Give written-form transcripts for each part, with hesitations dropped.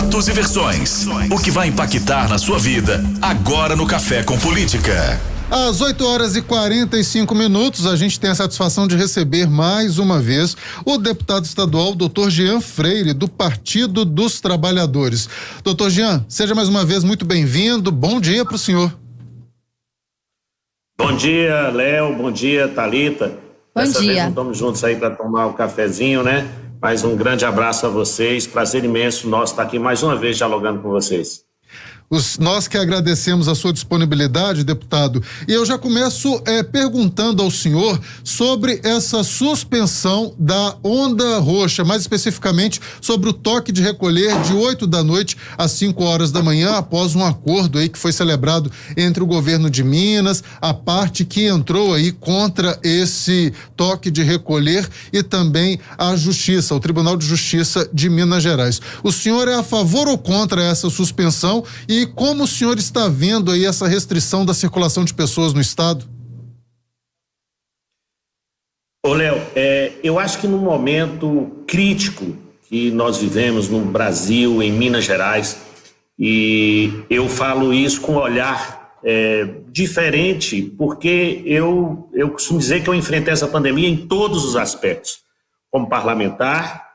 Fatos e versões. O que vai impactar na sua vida agora no Café com Política. Às 8h45, a gente tem a satisfação de receber mais uma vez o deputado estadual Dr. Jean Freire, do Partido dos Trabalhadores. Dr. Jean, seja mais uma vez muito bem-vindo. Bom dia para o senhor. Bom dia, Léo. Bom dia, Thalita. Bom Dessa dia. vez não estamos juntos aí para tomar um cafezinho, né? Mas um grande abraço a vocês. Prazer imenso nosso estar aqui mais uma vez dialogando com vocês. Nós que agradecemos a sua disponibilidade, deputado, e eu já começo perguntando ao senhor sobre essa suspensão da onda roxa, mais especificamente sobre o toque de recolher de 8 da noite às 5 horas da manhã, após um acordo aí que foi celebrado entre o governo de Minas, a parte que entrou aí contra esse toque de recolher e também a Justiça, o Tribunal de Justiça de Minas Gerais. O senhor é a favor ou contra essa suspensão e como o senhor está vendo aí essa restrição da circulação de pessoas no estado? Ô, Léo, eu acho que no momento crítico que nós vivemos no Brasil, em Minas Gerais, e eu falo isso com um olhar diferente, porque eu costumo dizer que eu enfrentei essa pandemia em todos os aspectos, como parlamentar,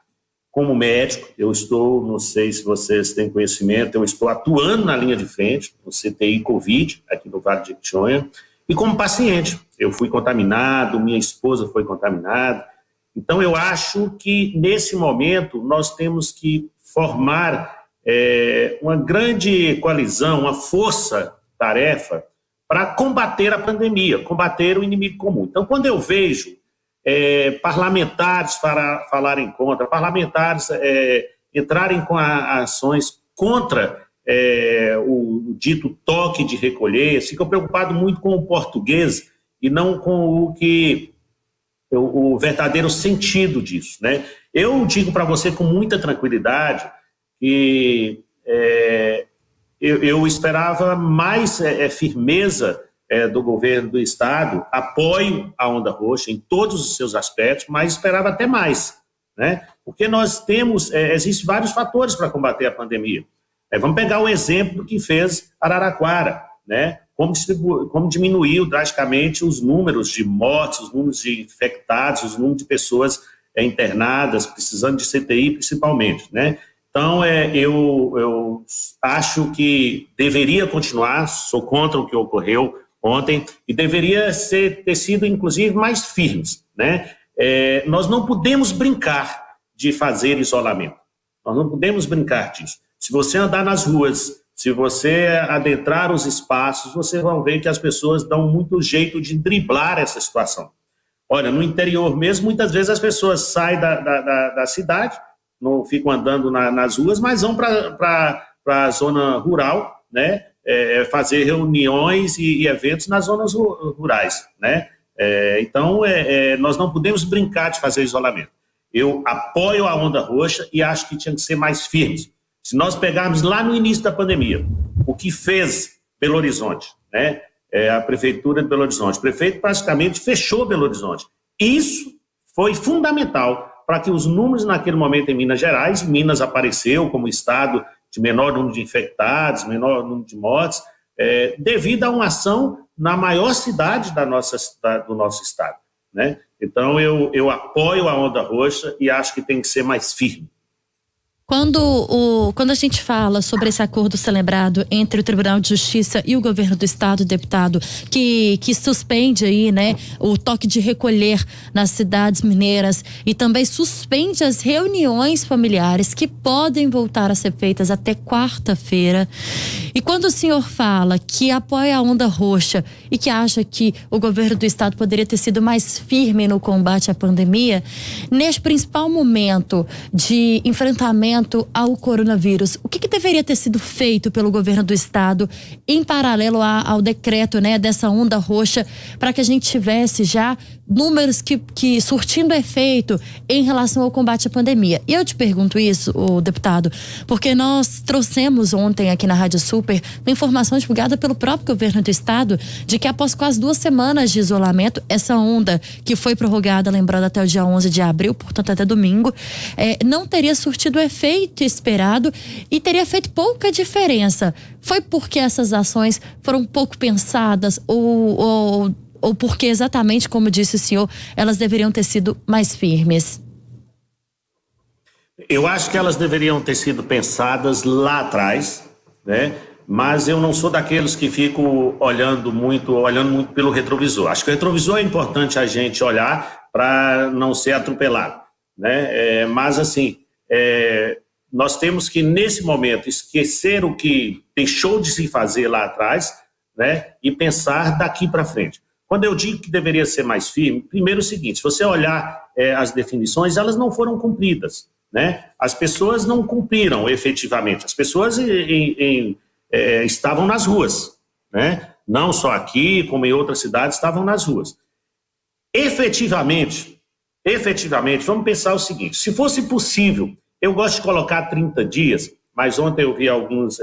como médico. Eu estou, não sei se vocês têm conhecimento, eu estou atuando na linha de frente, no CTI Covid, aqui no Vale de Jequitinhonha, e como paciente. Eu fui contaminado, minha esposa foi contaminada. Então, eu acho que, nesse momento, nós temos que formar uma grande coalizão, uma força-tarefa para combater a pandemia, combater o inimigo comum. Então, quando eu vejo parlamentares falarem contra, parlamentares entrarem com ações contra o dito toque de recolher, fico preocupado muito com o português e não com o verdadeiro sentido disso, né? Eu digo para você com muita tranquilidade que eu esperava mais firmeza do governo do estado, apoio à onda roxa em todos os seus aspectos, mas esperava até mais, né? Porque nós temos, existem vários fatores para combater a pandemia. Vamos pegar o exemplo que fez Araraquara, né? Como diminuiu drasticamente os números de mortes, os números de infectados, os números de pessoas internadas, precisando de CTI principalmente, né? Então, eu acho que deveria continuar, sou contra o que ocorreu ontem, e deveria ter sido, inclusive, mais firmes, né? Nós não podemos brincar de fazer isolamento. Nós não podemos brincar disso. Se você andar nas ruas, se você adentrar os espaços, você vai ver que as pessoas dão muito jeito de driblar essa situação. Olha, no interior mesmo, muitas vezes as pessoas saem da cidade, não ficam andando nas ruas, mas vão para a zona rural, né? Fazer reuniões e eventos nas zonas rurais, né? Então, nós não podemos brincar de fazer isolamento. Eu apoio a onda roxa e acho que tinha que ser mais firmes. Se nós pegarmos lá no início da pandemia, o que fez Belo Horizonte, né? A prefeitura de Belo Horizonte, o prefeito praticamente fechou Belo Horizonte. Isso foi fundamental para que os números naquele momento em Minas Gerais, Minas apareceu como estado de menor número de infectados, menor número de mortes, devido a uma ação na maior cidade do nosso estado, né? Então, eu apoio a onda roxa e acho que tem que ser mais firme. Quando a gente fala sobre esse acordo celebrado entre o Tribunal de Justiça e o governo do estado, deputado, que suspende aí, né, o toque de recolher nas cidades mineiras e também suspende as reuniões familiares que podem voltar a ser feitas até quarta-feira. E quando o senhor fala que apoia a onda roxa e que acha que o governo do estado poderia ter sido mais firme no combate à pandemia, neste principal momento de enfrentamento ao coronavírus, o que deveria ter sido feito pelo governo do estado em paralelo ao decreto, né, dessa onda roxa, para que a gente tivesse já números que surtindo efeito em relação ao combate à pandemia? E eu te pergunto isso, deputado, porque nós trouxemos ontem aqui na Rádio Super uma informação divulgada pelo próprio governo do estado de que após quase 2 semanas de isolamento, essa onda que foi prorrogada, lembrando, até o dia 11 de abril, portanto até domingo, não teria surtido efeito efeito esperado e teria feito pouca diferença. Foi porque essas ações foram pouco pensadas ou porque exatamente, como disse o senhor, elas deveriam ter sido mais firmes? Eu acho que elas deveriam ter sido pensadas lá atrás, né? Mas eu não sou daqueles que fico olhando muito pelo retrovisor. Acho que o retrovisor é importante a gente olhar para não ser atropelado, né? Mas assim, nós temos que nesse momento esquecer o que deixou de se fazer lá atrás, né? E pensar daqui para frente. Quando eu digo que deveria ser mais firme, primeiro é o seguinte: se você olhar as definições, elas não foram cumpridas, né? As pessoas não cumpriram efetivamente. As pessoas estavam nas ruas, né? Não só aqui, como em outras cidades, estavam nas ruas. Efetivamente, vamos pensar o seguinte: se fosse possível, eu gosto de colocar 30 dias, mas ontem eu vi alguns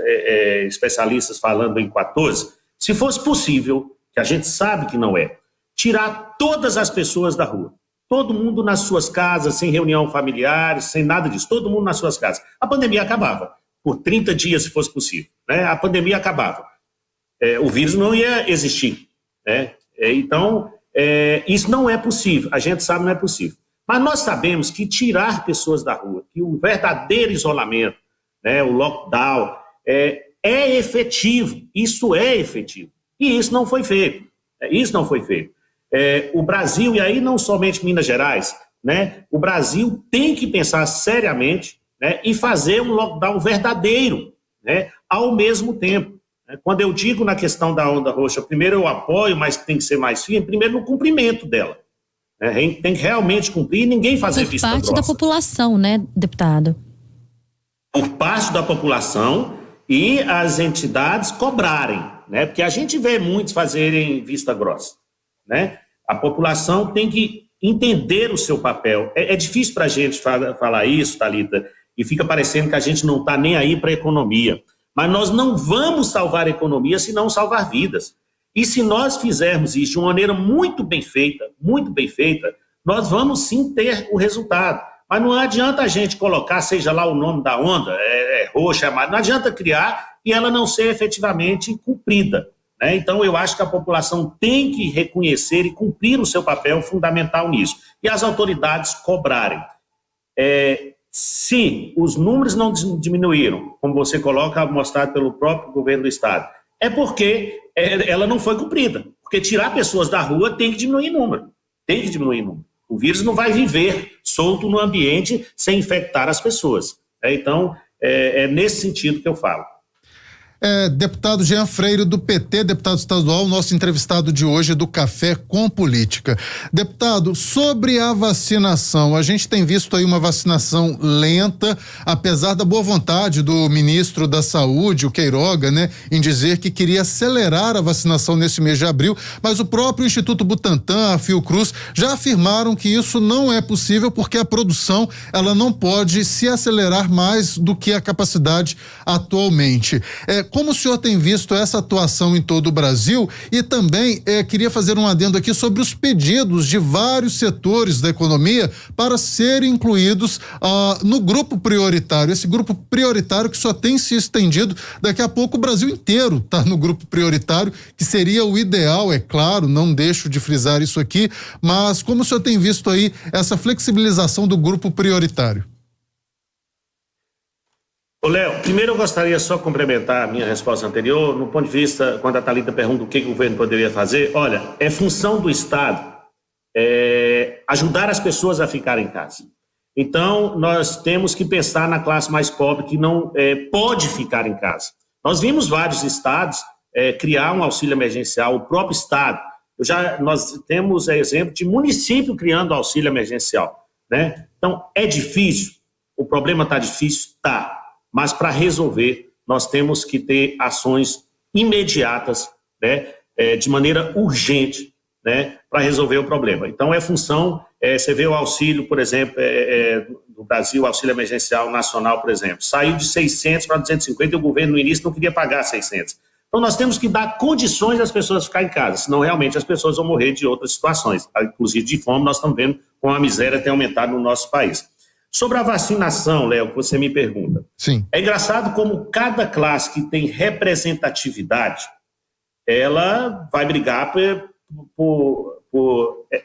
especialistas falando em 14, se fosse possível, que a gente sabe que não é, tirar todas as pessoas da rua, todo mundo nas suas casas, sem reunião familiar, sem nada disso, todo mundo nas suas casas, a pandemia acabava, por 30 dias se fosse possível, né? A pandemia acabava, o vírus não ia existir, né? Então, isso não é possível, a gente sabe que não é possível, mas nós sabemos que tirar pessoas da rua, que o verdadeiro isolamento, né, o lockdown, é efetivo, isso é efetivo. E isso não foi feito. O Brasil, e aí não somente Minas Gerais, né? O Brasil tem que pensar seriamente, né, e fazer um lockdown verdadeiro, né, ao mesmo tempo. Quando eu digo na questão da onda roxa, primeiro eu apoio, mas tem que ser mais firme, primeiro no cumprimento dela. Né? A gente tem que realmente cumprir e ninguém fazer vista grossa. Por parte da população, né, deputado? Por parte da população e as entidades cobrarem, né? Porque a gente vê muitos fazerem vista grossa, né? A população tem que entender o seu papel. É difícil para a gente falar isso, Thalita, e fica parecendo que a gente não está nem aí para a economia. Mas nós não vamos salvar a economia se não salvar vidas. E se nós fizermos isso de uma maneira muito bem feita, nós vamos sim ter o resultado. Mas não adianta a gente colocar, seja lá o nome da onda, roxa, não adianta criar e ela não ser efetivamente cumprida, né? Então, eu acho que a população tem que reconhecer e cumprir o seu papel fundamental nisso. E as autoridades cobrarem. Se os números não diminuíram, como você coloca, mostrado pelo próprio governo do Estado, é porque ela não foi cumprida. Porque tirar pessoas da rua tem que diminuir número. O vírus não vai viver solto no ambiente sem infectar as pessoas. Então, é nesse sentido que eu falo. Deputado Jean Freire, do PT, deputado estadual, nosso entrevistado de hoje do Café com Política. Deputado, sobre a vacinação, a gente tem visto aí uma vacinação lenta, apesar da boa vontade do ministro da Saúde, o Queiroga, né, em dizer que queria acelerar a vacinação nesse mês de abril, mas o próprio Instituto Butantan, a Fiocruz, já afirmaram que isso não é possível porque a produção, ela não pode se acelerar mais do que a capacidade atualmente. Como o senhor tem visto essa atuação em todo o Brasil? E também queria fazer um adendo aqui sobre os pedidos de vários setores da economia para serem incluídos no grupo prioritário. Esse grupo prioritário que só tem se estendido, daqui a pouco o Brasil inteiro está no grupo prioritário, que seria o ideal, é claro, não deixo de frisar isso aqui, mas como o senhor tem visto aí essa flexibilização do grupo prioritário? Ô, Léo, primeiro eu gostaria só de complementar a minha resposta anterior, no ponto de vista, quando a Thalita pergunta o que o governo poderia fazer, olha, é função do Estado ajudar as pessoas a ficarem em casa. Então, nós temos que pensar na classe mais pobre que não pode ficar em casa. Nós vimos vários estados criar um auxílio emergencial, o próprio Estado. Nós temos exemplo de município criando auxílio emergencial, né? Então, é difícil, o problema está difícil? Tá. Mas para resolver, nós temos que ter ações imediatas, né, de maneira urgente, né, para resolver o problema. Então, é função, você vê o auxílio, por exemplo, do Brasil, o auxílio emergencial nacional, por exemplo, saiu de 600 para 250 e o governo no início não queria pagar 600. Então, nós temos que dar condições das pessoas ficarem em casa, senão realmente as pessoas vão morrer de outras situações, inclusive de fome, nós estamos vendo como a miséria tem aumentado no nosso país. Sobre a vacinação, Léo, que você me pergunta. Sim. É engraçado como cada classe que tem representatividade, ela vai brigar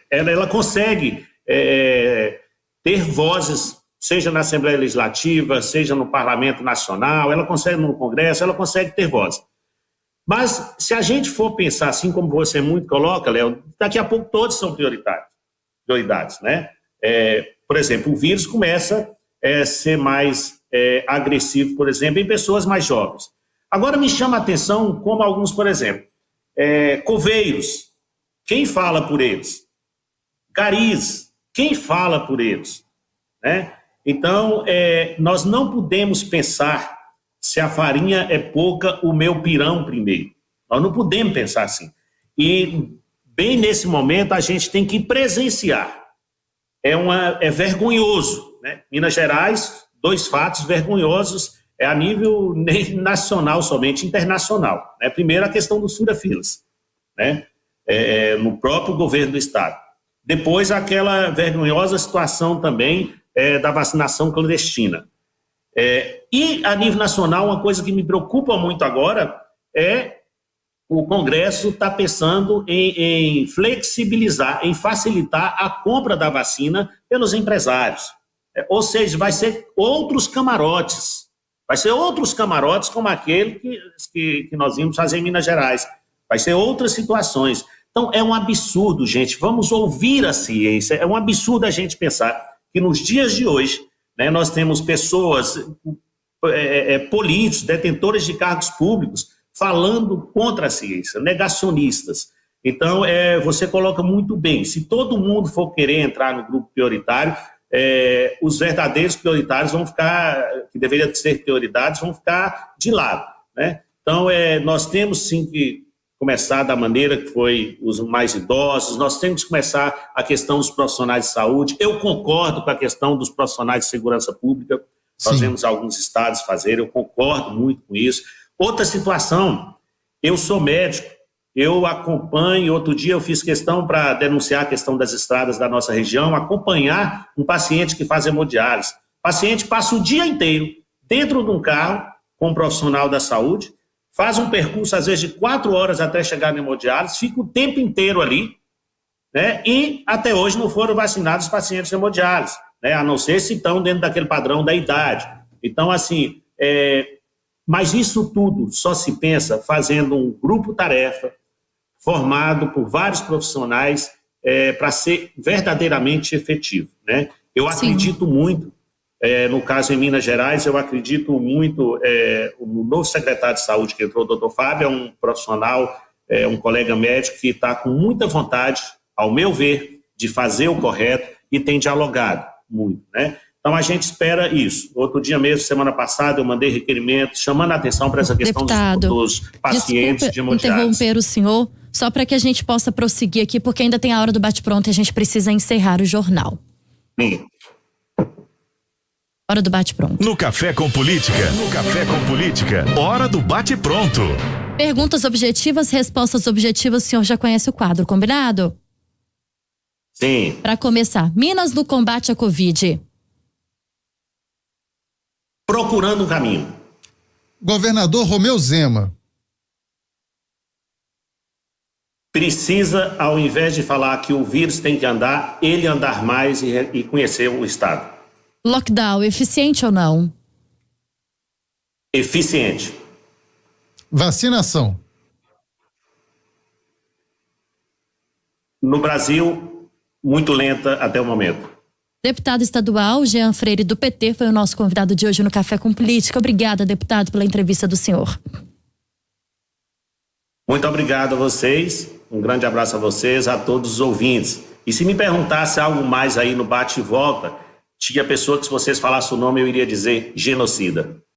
ela consegue ter vozes, seja na Assembleia Legislativa, seja no Parlamento Nacional, ela consegue no Congresso, ela consegue ter voz. Mas se a gente for pensar assim como você muito coloca, Léo, daqui a pouco todos são prioridades, né? Por exemplo, o vírus começa a ser mais agressivo, por exemplo, em pessoas mais jovens. Agora me chama a atenção como alguns, por exemplo, coveiros, quem fala por eles? Garis, quem fala por eles? Né? Então, nós não podemos pensar se a farinha é pouca, o meu pirão primeiro. Nós não podemos pensar assim. E, bem nesse momento, a gente tem que presenciar. É vergonhoso, né? Minas Gerais, 2 fatos vergonhosos, a nível nem nacional somente, internacional. Né? Primeiro, a questão dos fura-filas, né? No próprio governo do Estado. Depois, aquela vergonhosa situação também da vacinação clandestina. E, a nível nacional, uma coisa que me preocupa muito agora é o Congresso está pensando em flexibilizar, em facilitar a compra da vacina pelos empresários. Ou seja, vai ser outros camarotes. Vai ser outros camarotes como aquele que nós vimos fazer em Minas Gerais. Vai ser outras situações. Então, é um absurdo, gente. Vamos ouvir a ciência. É um absurdo a gente pensar que nos dias de hoje, né, nós temos pessoas, políticos, detentores de cargos públicos, falando contra a ciência, negacionistas. Então, você coloca muito bem, se todo mundo for querer entrar no grupo prioritário, os verdadeiros prioritários vão ficar, que deveriam ser prioridades, vão ficar de lado, né? Então, nós temos sim que começar da maneira que foi os mais idosos, nós temos que começar a questão dos profissionais de saúde. Eu concordo com a questão dos profissionais de segurança pública, nós vemos alguns estados fazerem, eu concordo muito com isso. Outra situação, eu sou médico, eu acompanho, outro dia eu fiz questão para denunciar a questão das estradas da nossa região, acompanhar um paciente que faz hemodiálise. O paciente passa o dia inteiro dentro de um carro com um profissional da saúde, faz um percurso às vezes de 4 horas até chegar na hemodiálise, fica o tempo inteiro ali, né? E até hoje não foram vacinados os pacientes de hemodiálise, né? A não ser se estão dentro daquele padrão da idade. Então, assim, mas isso tudo só se pensa fazendo um grupo-tarefa formado por vários profissionais para ser verdadeiramente efetivo, né? Eu acredito muito, no caso em Minas Gerais, eu acredito muito no novo secretário de saúde que entrou, o doutor Fábio, é um profissional, um colega médico que está com muita vontade, ao meu ver, de fazer o correto e tem dialogado muito, né? Então, a gente espera isso. Outro dia mesmo, semana passada, eu mandei requerimento chamando a atenção para essa questão dos pacientes de hemodiálise. Interromper o senhor, só para que a gente possa prosseguir aqui, porque ainda tem a hora do bate-pronto e a gente precisa encerrar o jornal. Sim. Hora do bate-pronto. No Café com Política. Hora do bate-pronto. Perguntas objetivas, respostas objetivas. O senhor já conhece o quadro, combinado? Sim. Para começar, Minas no combate à Covid. Procurando um caminho. Governador Romeu Zema. Precisa, ao invés de falar que o vírus tem que andar, ele andar mais e conhecer o estado. Lockdown, eficiente ou não? Eficiente. Vacinação. No Brasil, muito lenta até o momento. Deputado estadual Jean Freire do PT foi o nosso convidado de hoje no Café com Política. Obrigada, deputado, pela entrevista do senhor. Muito obrigado a vocês, um grande abraço a vocês, a todos os ouvintes. E se me perguntasse algo mais aí no bate e volta, tinha pessoa que se vocês falassem o nome eu iria dizer genocida.